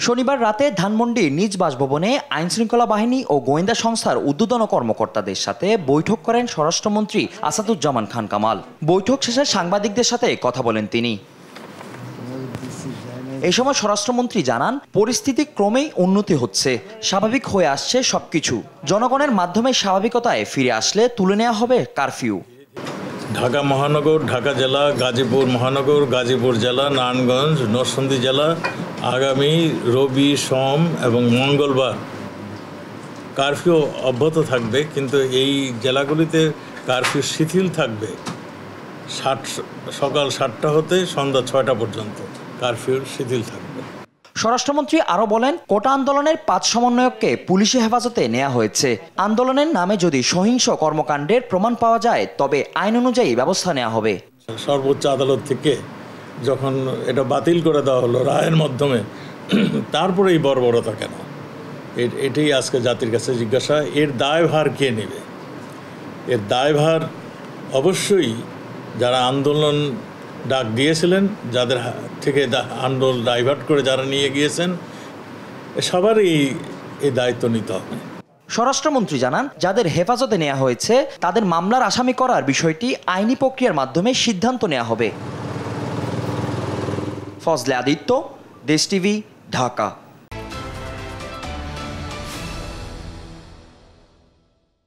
শনিবার রাতে ধানমন্ডির নিজ বাসভবনে আইনশৃঙ্খলা বাহিনী ও গোয়েন্দা সংস্থার ঊর্ধ্বতন কর্মকর্তাদের সাথে বৈঠক করেন স্বরাষ্ট্রমন্ত্রী আসাদুজ্জামান খান কামাল। বৈঠক শেষে সাংবাদিকদের সাথে কথা বলেন তিনি। এই সময় স্বরাষ্ট্রমন্ত্রী জানান, পরিস্থিতি ক্রমেই উন্নতি হচ্ছে, স্বাভাবিক হয়ে আসছে সবকিছু। জনগণের মাধ্যমে স্বাভাবিকতায় ফিরে আসলে তুলে নেওয়া হবে কারফিউ। ঢাকা মহানগর, ঢাকা জেলা, গাজীপুর মহানগর, গাজীপুর জেলা, নারায়ণগঞ্জ, নরসিংদী জেলা আগামী রবি, সোম এবং মঙ্গলবার কারফিউ অব্যাহত থাকবে, কিন্তু এই জেলাগুলিতে কারফিউ শিথিল থাকবে। সকাল 7টা হতে সন্ধ্যা 6টা পর্যন্ত কারফিউ শিথিল থাকবে। স্বরাষ্ট্রমন্ত্রী আরও বলেন, কোটা আন্দোলনের 5 সমন্বয়ককে পুলিশি হেফাজতে নেওয়া হয়েছে। আন্দোলনের নামে যদি সহিংস কর্মকাণ্ডের প্রমাণ পাওয়া যায় তবে আইন অনুযায়ী ব্যবস্থা নেওয়া হবে। সর্বোচ্চ আদালত থেকে যখন এটা বাতিল করে দেওয়া হলো রায়ের মাধ্যমে, তারপরে এই বর্বরতা কেন? এটাই আজকে জাতির কাছে জিজ্ঞাসা। এর দায়ভার কে নেবে? এর দায়ভার অবশ্যই যারা আন্দোলন ডাক দিয়েছিলেন, যাদের থেকে আন্দোলন ডাইভার্ট করে যারা নিয়ে গিয়েছেন, সবারই এই দায়িত্ব নিতে হবে। স্বরাষ্ট্রমন্ত্রী জানান, যাদের হেফাজতে নেওয়া হয়েছে তাদের মামলার আসামি করার বিষয়টি আইনি প্রক্রিয়ার মাধ্যমে সিদ্ধান্ত নেওয়া হবে। ফজলে আদিত্য, দেশ টিভি, ঢাকা।